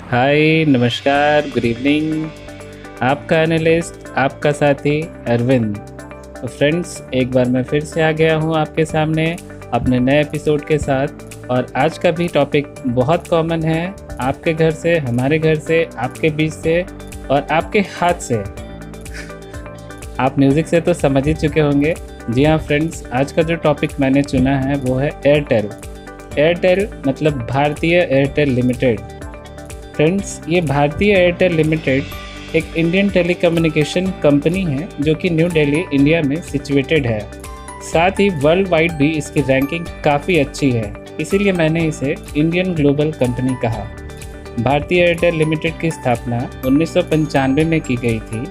हाय, नमस्कार, good evening. आपका analyst, आपका साथी अरविंद। तो फ्रेंड्स, एक बार मैं फिर से आ गया हूँ आपके सामने अपने नए एपिसोड के साथ। और आज का भी टॉपिक बहुत कॉमन है, आपके घर से, हमारे घर से, आपके बीच से और आपके हाथ से। आप म्यूज़िक से तो समझ ही चुके होंगे। जी हाँ फ्रेंड्स, आज का जो टॉपिक मैंने चुना है वो है एयरटेल। एयरटेल मतलब भारतीय एयरटेल लिमिटेड। फ्रेंड्स, ये भारतीय एयरटेल लिमिटेड एक इंडियन टेलीकम्युनिकेशन कंपनी है जो कि न्यू दिल्ली, इंडिया में सिचुएटेड है। साथ ही वर्ल्ड वाइड भी इसकी रैंकिंग काफ़ी अच्छी है, इसीलिए मैंने इसे इंडियन ग्लोबल कंपनी कहा। भारतीय एयरटेल लिमिटेड की स्थापना 1995 में की गई थी।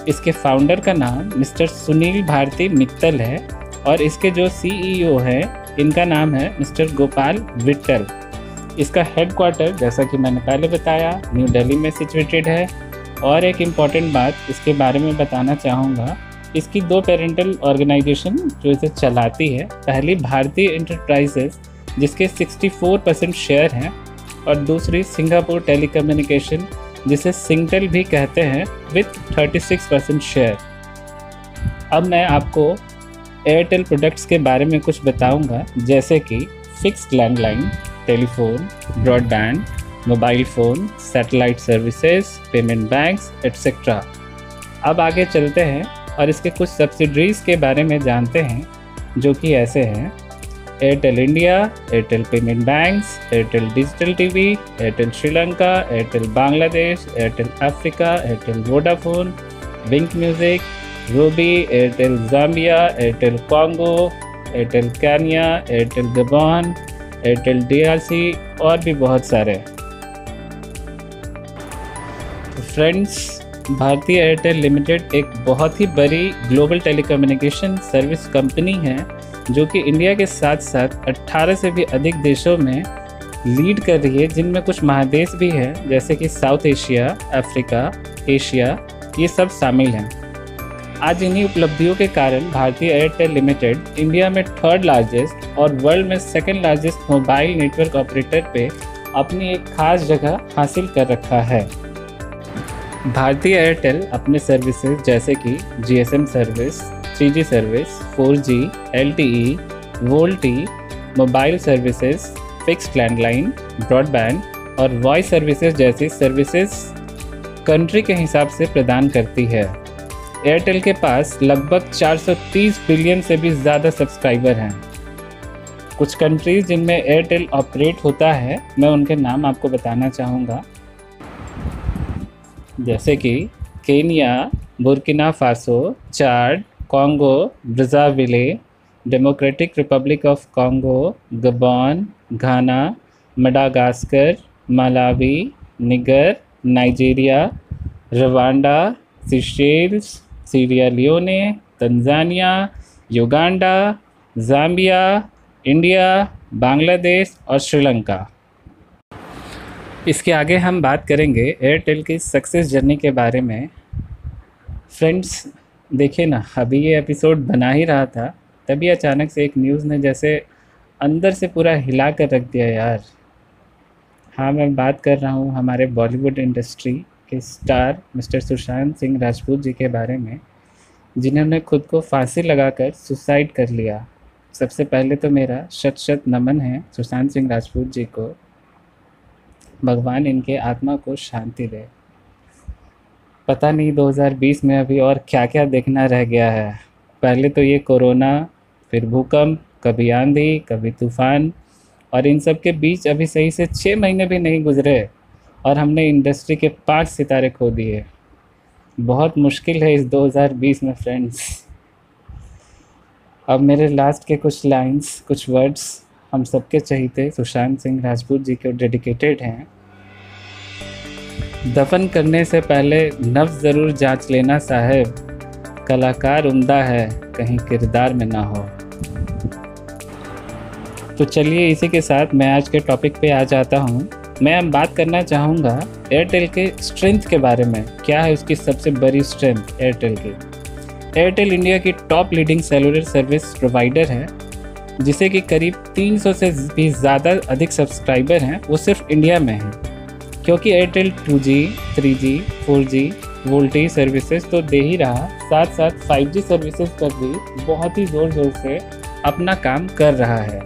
इसके फाउंडर का नाम मिस्टर सुनील भारती मित्तल है और इसके जो सीईओ हैं इनका नाम है मिस्टर गोपाल विट्टल। इसका हेडक्वार्टर, जैसा कि मैंने पहले बताया, न्यू दिल्ली में सिचुएटेड है। और एक इम्पॉर्टेंट बात इसके बारे में बताना चाहूँगा, इसकी दो पेरेंटल ऑर्गेनाइजेशन जो इसे चलाती है, पहली भारतीय इंटरप्राइजेस जिसके 64% शेयर हैं और दूसरी सिंगापुर टेलीकम्युनिकेशन जिसे सिंगटेल भी कहते हैं विथ 36% शेयर। अब मैं आपको एयरटेल प्रोडक्ट्स के बारे में कुछ बताऊंगा, जैसे कि fixed landline, telephone, broadband, mobile phone, satellite services, payment banks etcetera. अब आगे चलते हैं और इसके कुछ सब्सिडरीज़ के बारे में जानते हैं, जो कि ऐसे हैं: Airtel India, Airtel payment banks, Airtel digital TV, Airtel Sri Lanka, Airtel Bangladesh, Airtel Africa, Airtel Vodafone, Wynk music, Ruby, Airtel Zambia, Airtel Congo, Airtel Kenya, Airtel Gabon, Airtel DRC और भी बहुत सारे। फ्रेंड्स, भारतीय एयरटेल लिमिटेड एक बहुत ही बड़ी ग्लोबल टेलीकम्युनिकेशन सर्विस कंपनी है जो कि इंडिया के साथ साथ 18 से भी अधिक देशों में लीड कर रही है, जिनमें कुछ महादेश भी हैं, जैसे कि साउथ एशिया, अफ्रीका, एशिया, ये सब शामिल हैं। आज इन्हीं उपलब्धियों के कारण भारतीय एयरटेल लिमिटेड इंडिया में थर्ड लार्जेस्ट और वर्ल्ड में second largest mobile network operator पे अपनी एक खास जगह हासिल कर रखा है। भारतीय एयरटेल अपने सर्विसेज जैसे कि GSM service, 3G service, 4G, LTE, VoLTE, mobile services, fixed landline, broadband और वॉइस सर्विसेज जैसी सर्विसेज कंट्री के हिसाब से प्रदान करती है। एयरटेल के पास लगभग 430 बिलियन से भी ज़्यादा सब्सक्राइबर हैं। कुछ कंट्रीज़ जिनमें एयरटेल ऑपरेट होता है, मैं उनके नाम आपको बताना चाहूँगा, जैसे कि Kenya, Burkina Faso, Chad, Congo, Brazzaville, Democratic Republic of Congo, Gabon, Ghana, Madagascar, Malawi, Niger, Nigeria, Rwanda, Seychelles, Sierra Leone, Tanzania, Uganda, Zambia, India, Bangladesh और श्रीलंका। इसके आगे हम बात करेंगे एयरटेल की सक्सेस जर्नी के बारे में। फ्रेंड्स, देखिए ना, अभी ये एपिसोड बना ही रहा था, तभी अचानक से एक न्यूज़ ने जैसे अंदर से पूरा हिला कर रख दिया यार। हाँ, मैं बात कर रहा हूँ हमारे बॉलीवुड इंडस्ट्री के स्टार मिस्टर सुशांत सिंह राजपूत जी के बारे में, जिन्होंने खुद को फांसी लगाकर सुसाइड कर लिया। सबसे पहले तो मेरा शत शत नमन है सुशांत सिंह राजपूत जी को। भगवान इनके आत्मा को शांति दे। पता नहीं 2020 में अभी और क्या क्या देखना रह गया है। पहले तो ये कोरोना, फिर भूकंप, कभी आंधी, कभी तूफान, और इन सब के बीच अभी सही से 6 महीने भी नहीं गुजरे और हमने इंडस्ट्री के 5 सितारे खो दिए। बहुत मुश्किल है इस 2020 में फ्रेंड्स। अब मेरे लास्ट के कुछ लाइंस, कुछ वर्ड्स हम सबके चहीते सुशांत सिंह राजपूत जी को डेडिकेटेड हैं। दफन करने से पहले नफ्स ज़रूर जांच लेना साहब, कलाकार उम्दा है कहीं किरदार में ना हो। तो चलिए, इसी के साथ मैं आज के टॉपिक पे आ जाता हूँ। मैं अब बात करना चाहूँगा एयरटेल के स्ट्रेंथ के बारे में। क्या है उसकी सबसे बड़ी स्ट्रेंथ एयरटेल की? एयरटेल इंडिया की top leading cellular service provider है, जिसे कि करीब 300 से भी ज़्यादा अधिक सब्सक्राइबर हैं, वो सिर्फ इंडिया में हैं। क्योंकि Airtel 2G, 3G, 4G voltage services तो दे ही रहा, साथ साथ 5G सर्विसेज पर भी बहुत ही ज़ोर ज़ोर से अपना काम कर रहा है।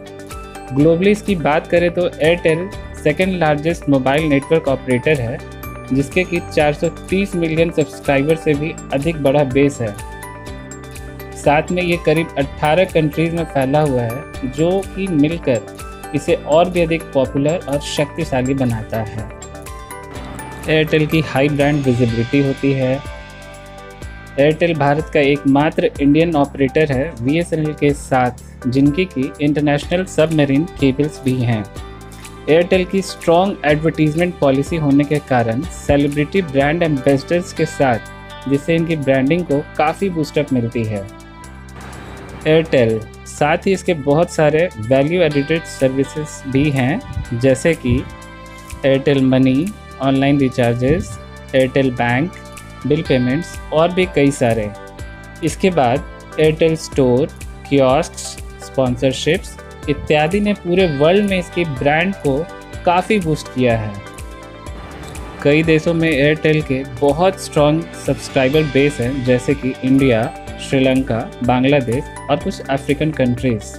ग्लोबली इसकी बात करें तो Airtel second largest mobile network operator है, जिसके कि 430 मिलियन सब्सक्राइबर से भी अधिक बड़ा बेस है। साथ में ये करीब 18 कंट्रीज़ में फैला हुआ है, जो कि मिलकर इसे और भी अधिक पॉपुलर और शक्तिशाली बनाता है। एयरटेल की हाई ब्रांड विजिबिलिटी होती है। एयरटेल भारत का एकमात्र इंडियन ऑपरेटर है BSNL के साथ, जिनकी की इंटरनेशनल सबमरीन केबल्स भी हैं। एयरटेल की स्ट्रॉन्ग एडवर्टीजमेंट पॉलिसी होने के कारण सेलिब्रिटी ब्रांड एम्बेसडर्स के साथ, जिससे इनकी ब्रांडिंग को काफ़ी बूस्टअप मिलती है। एयरटेल साथ ही इसके बहुत सारे वैल्यू एडिटेड सर्विसेज भी हैं, जैसे कि Airtel money, online recharges, Airtel bank, bill payments और भी कई सारे। इसके बाद एयरटेल स्टोर, कियोस्क्स, स्पॉन्सरशिप्स इत्यादि ने पूरे वर्ल्ड में इसकी ब्रांड को काफ़ी बूस्ट किया है। कई देशों में एयरटेल के बहुत स्ट्रॉन्ग सब्सक्राइबर बेस हैं, जैसे कि इंडिया, श्रीलंका, बांग्लादेश और कुछ अफ्रीकन कंट्रीज़।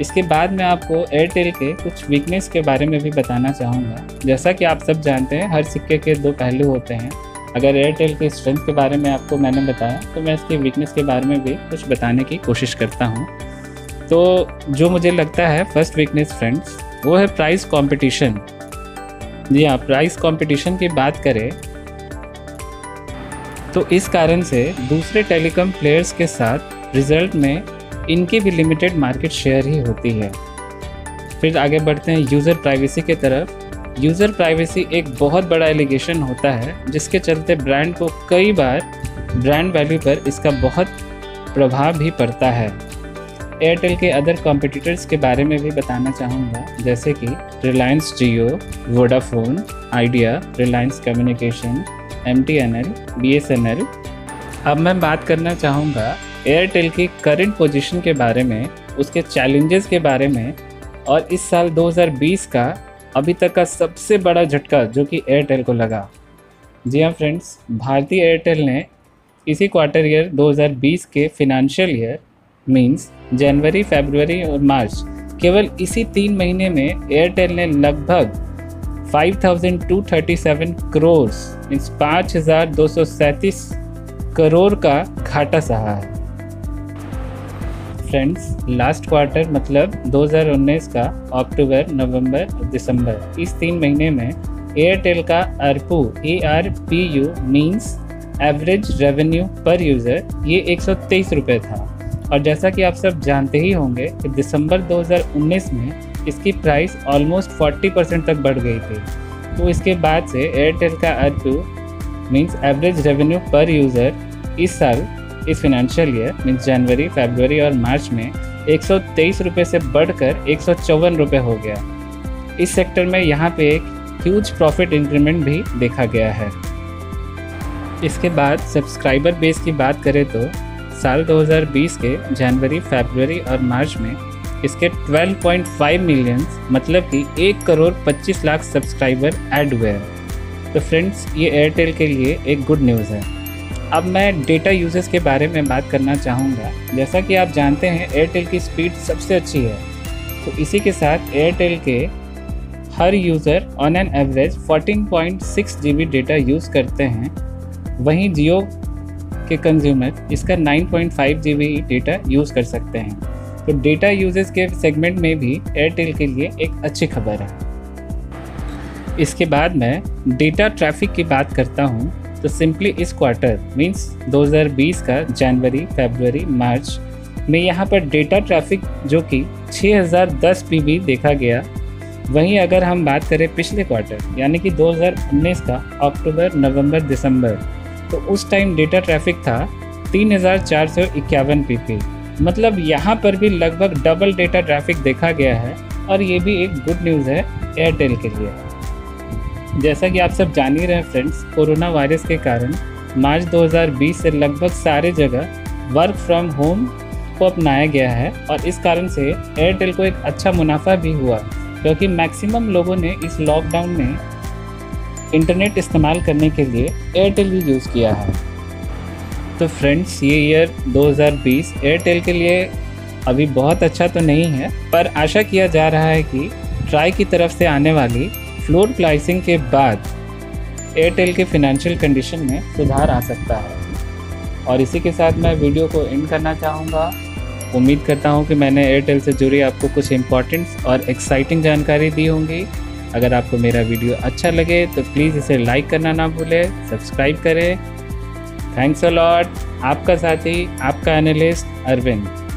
इसके बाद मैं आपको एयरटेल के कुछ वीकनेस के बारे में भी बताना चाहूँगा। जैसा कि आप सब जानते हैं, हर सिक्के के दो पहलू होते हैं। अगर एयरटेल के स्ट्रेंथ के बारे में आपको मैंने बताया, तो मैं इसके वीकनेस के बारे में भी कुछ बताने की कोशिश करता हूँ। तो जो मुझे लगता है फर्स्ट वीकनेस फ्रेंड्स, वो है प्राइस कंपटीशन। जी हाँ, प्राइस कंपटीशन की बात करें तो इस कारण से दूसरे टेलीकॉम प्लेयर्स के साथ रिजल्ट में इनकी भी लिमिटेड मार्केट शेयर ही होती है। फिर आगे बढ़ते हैं यूज़र प्राइवेसी के तरफ। यूज़र प्राइवेसी एक बहुत बड़ा एलिगेशन होता है, जिसके चलते ब्रांड को कई बार ब्रांड वैल्यू पर इसका बहुत प्रभाव भी पड़ता है। एयरटेल के अदर कॉम्पिटिटर्स के बारे में भी बताना चाहूँगा, जैसे कि Reliance Jio, Vodafone, Idea, Reliance communication, MTNL, BSNL। अब मैं बात करना चाहूँगा एयरटेल की करंट पोजीशन के बारे में, उसके चैलेंजेस के बारे में और इस साल 2020 का अभी तक का सबसे बड़ा झटका जो कि एयरटेल को लगा। जी हाँ फ्रेंड्स, भारतीय एयरटेल ने इसी क्वार्टर ईयर 2020 के फिनंशियल ईयर मींस जनवरी, फरवरी और मार्च, केवल इसी 3 महीने में एयरटेल ने लगभग 5237 करोड़ मीन्स 5237 करोड़ का घाटा सहा है। फ्रेंड्स, लास्ट क्वार्टर मतलब 2019 का अक्टूबर, नवंबर और दिसंबर, इस 3 महीने में एयरटेल का ARPU मीन्स एवरेज रेवेन्यू पर यूज़र, ये 123 रुपये था। और जैसा कि आप सब जानते ही होंगे कि दिसंबर 2019 में इसकी प्राइस ऑलमोस्ट 40% तक बढ़ गई थी। तो इसके बाद से एयरटेल का ARPU मीन्स एवरेज रेवेन्यू पर यूज़र इस साल, इस फिनंशियल ईयर मीन्स जनवरी, फरवरी और मार्च में 123 रुपये से बढ़कर 154 रुपये हो गया। इस सेक्टर में यहाँ पे एक ह्यूज प्रॉफिट इंक्रीमेंट भी देखा गया है। इसके बाद सब्सक्राइबर बेस की बात करें तो साल 2020 के जनवरी, फरवरी और मार्च में इसके 12.5 मिलियन मतलब कि 1 करोड़ 25 लाख सब्सक्राइबर ऐड हुए हैं। तो फ्रेंड्स, ये एयरटेल के लिए एक गुड न्यूज़ है। अब मैं डेटा यूजेस के बारे में बात करना चाहूँगा। जैसा कि आप जानते हैं एयरटेल की स्पीड सबसे अच्छी है, तो इसी के साथ एयरटेल के हर user on an average 14.6 GB data use करते हैं। वहीं जियो के कंज्यूमर इसका 9.5 GB डेटा यूज़ कर सकते हैं। तो डेटा यूजेस के सेगमेंट में भी एयरटेल के लिए एक अच्छी खबर है। इसके बाद मैं डेटा ट्रैफिक की बात करता हूँ, तो सिंपली इस क्वार्टर मींस 2020 का जनवरी, फरवरी, मार्च में यहाँ पर डेटा ट्रैफिक जो कि 6010 PB देखा गया। वहीं अगर हम बात करें पिछले क्वार्टर यानी कि 2019 का अक्टूबर, नवंबर, दिसंबर, तो उस टाइम डेटा ट्रैफिक था 3451 PP। मतलब यहाँ पर भी लगभग डबल डेटा ट्रैफिक देखा गया है और ये भी एक गुड न्यूज़ है एयरटेल के लिए। जैसा कि आप सब जान ही रहे हैं फ्रेंड्स, कोरोना वायरस के कारण मार्च 2020 से लगभग सारे जगह वर्क फ्रॉम होम को अपनाया गया है और इस कारण से एयरटेल को एक अच्छा मुनाफा भी हुआ, क्योंकि मैक्सिमम लोगों ने इस लॉकडाउन में इंटरनेट इस्तेमाल करने के लिए एयरटेल भी यूज़ किया है। तो फ्रेंड्स, ये ईयर 2020 एयरटेल के लिए अभी बहुत अच्छा तो नहीं है, पर आशा किया जा रहा है कि ट्राई की तरफ से आने वाली फ्लोर प्राइसिंग के बाद एयरटेल के फिनेंशियल कंडीशन में सुधार आ सकता है। और इसी के साथ मैं वीडियो को एंड करना चाहूँगा। उम्मीद करता हूँ कि मैंने एयरटेल से जुड़ी आपको कुछ इम्पॉर्टेंट और एक्साइटिंग जानकारी दी होंगी। अगर आपको मेरा वीडियो अच्छा लगे तो प्लीज़ इसे लाइक करना ना भूलें, सब्सक्राइब करें। Thanks a lot. आपका साथी, आपका एनालिस्ट अरविंद।